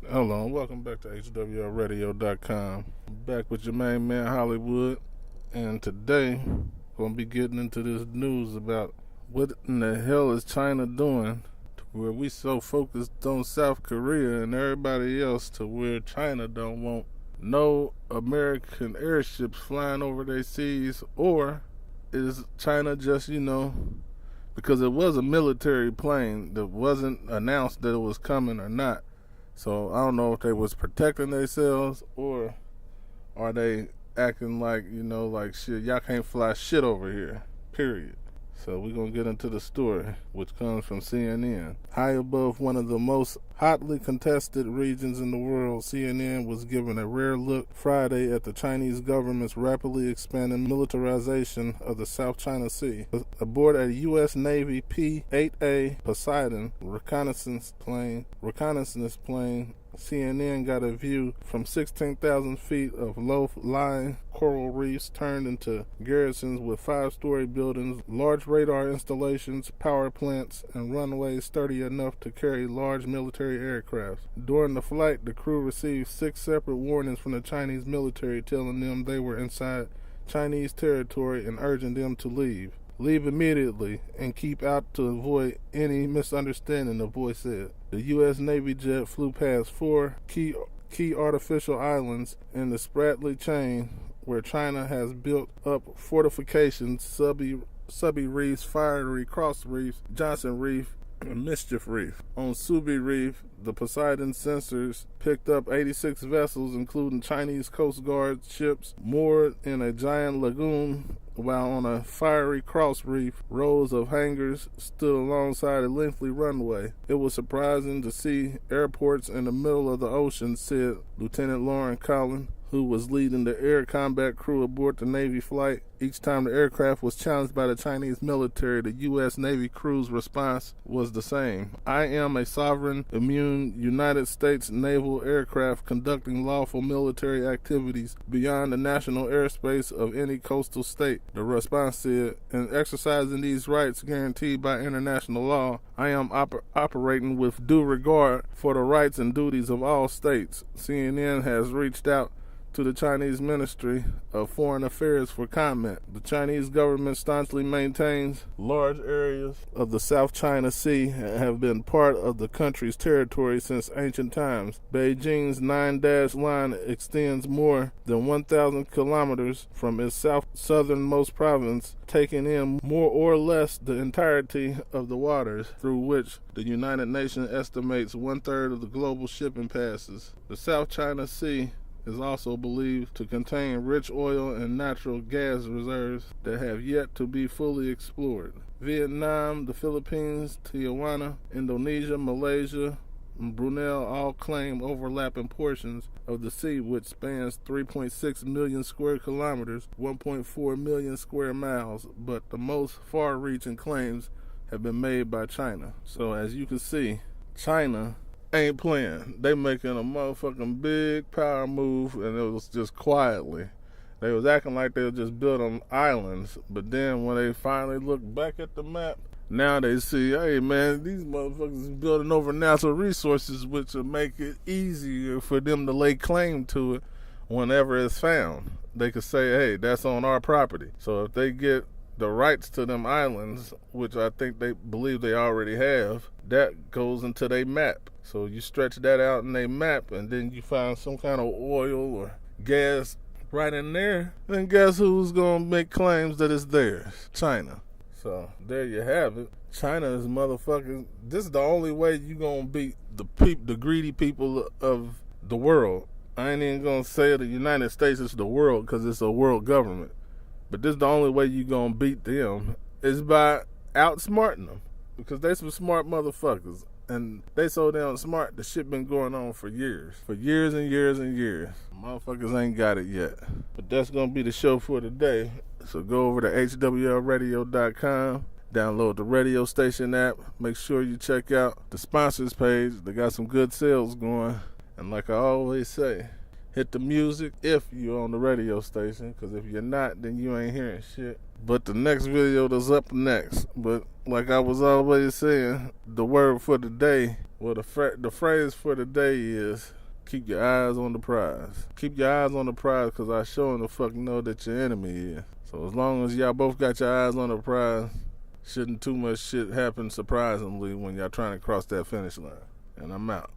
Hello, welcome back to HWLRADIO.com. Back with your main man Hollywood, and today we're going to be getting into this news about what in the hell is China doing to where we so focused on South Korea and everybody else to where China don't want no American airships flying over their seas, or is China just, because it was a military plane that wasn't announced that it was coming or not. So I don't know if they was protecting themselves or are they acting like, like shit, y'all can't fly shit over here, period. So we're going to get into the story, which comes from CNN. High above one of the most hotly contested regions in the world, CNN was given a rare look Friday at the Chinese government's rapidly expanding militarization of the South China Sea. Aboard a U.S. Navy P-8A Poseidon reconnaissance plane, CNN got a view from 16,000 feet of low-lying coral reefs turned into garrisons with 5-story buildings, large radar installations, power plants, and runways sturdy enough to carry large military aircraft. During the flight, the crew received 6 separate warnings from the Chinese military telling them they were inside Chinese territory and urging them to leave. Leave immediately and keep out to avoid any misunderstanding, the voice said. The U.S. Navy jet flew past 4 key artificial islands in the Spratly chain where China has built up fortifications, Subby Reefs, Fiery Cross Reefs, Johnson Reef, and Mischief Reef. On Subi Reef, the Poseidon sensors picked up 86 vessels, including Chinese Coast Guard ships, moored in a giant lagoon, while on a Fiery Cross Reef, rows of hangars stood alongside a lengthy runway. It was surprising to see airports in the middle of the ocean, said Lieutenant Lauren Collin, who was leading the air combat crew aboard the Navy flight. Each time the aircraft was challenged by the Chinese military, the U.S. Navy crew's response was the same. I am a sovereign, immune United States naval aircraft conducting lawful military activities beyond the national airspace of any coastal state, the response said. In exercising these rights guaranteed by international law, I am operating with due regard for the rights and duties of all states. CNN has reached out to the Chinese Ministry of Foreign Affairs for comment. The Chinese government staunchly maintains large areas of the South China Sea have been part of the country's territory since ancient times. Beijing's 9-dash line extends more than 1,000 kilometers from its southernmost province, taking in more or less the entirety of the waters through which the United Nations estimates 1/3 of the global shipping passes. The South China Sea is also believed to contain rich oil and natural gas reserves that have yet to be fully explored. Vietnam, the Philippines, Taiwan, Indonesia, Malaysia, and Brunei all claim overlapping portions of the sea, which spans 3.6 million square kilometers, 1.4 million square miles, but the most far-reaching claims have been made by China. So as you can see, China ain't playing. They making a motherfucking big power move, and it was just quietly. They was acting like they were just building islands, but then when they finally look back at the map, now they see, hey man, these motherfuckers is building over natural resources, which will make it easier for them to lay claim to it whenever it's found. They could say, hey, that's on our property. So if they get the rights to them islands, which I think they believe they already have, that goes into their map. So you stretch that out in their map, and then you find some kind of oil or gas right in there, then guess who's going to make claims that it's theirs? China. So there you have it. China is motherfucking, this is the only way you going to beat the greedy people of the world. I ain't even going to say the United States is the world because it's a world government. But this is the only way you going to beat them is by outsmarting them, because they some smart motherfuckers. And they so damn smart, the shit been going on for years. For years and years and years. Motherfuckers ain't got it yet. But that's going to be the show for today. So go over to HWLRADIO.com. Download the radio station app. Make sure you check out the sponsors page. They got some good sales going. And like I always say, hit the music if you're on the radio station. Because if you're not, then you ain't hearing shit. But the next video that's up next. But like I was always saying, the word for the day, well, the phrase for the day is, keep your eyes on the prize. Keep your eyes on the prize, because I sure the fuck know that your enemy is. So as long as y'all both got your eyes on the prize, shouldn't too much shit happen surprisingly when y'all trying to cross that finish line. And I'm out.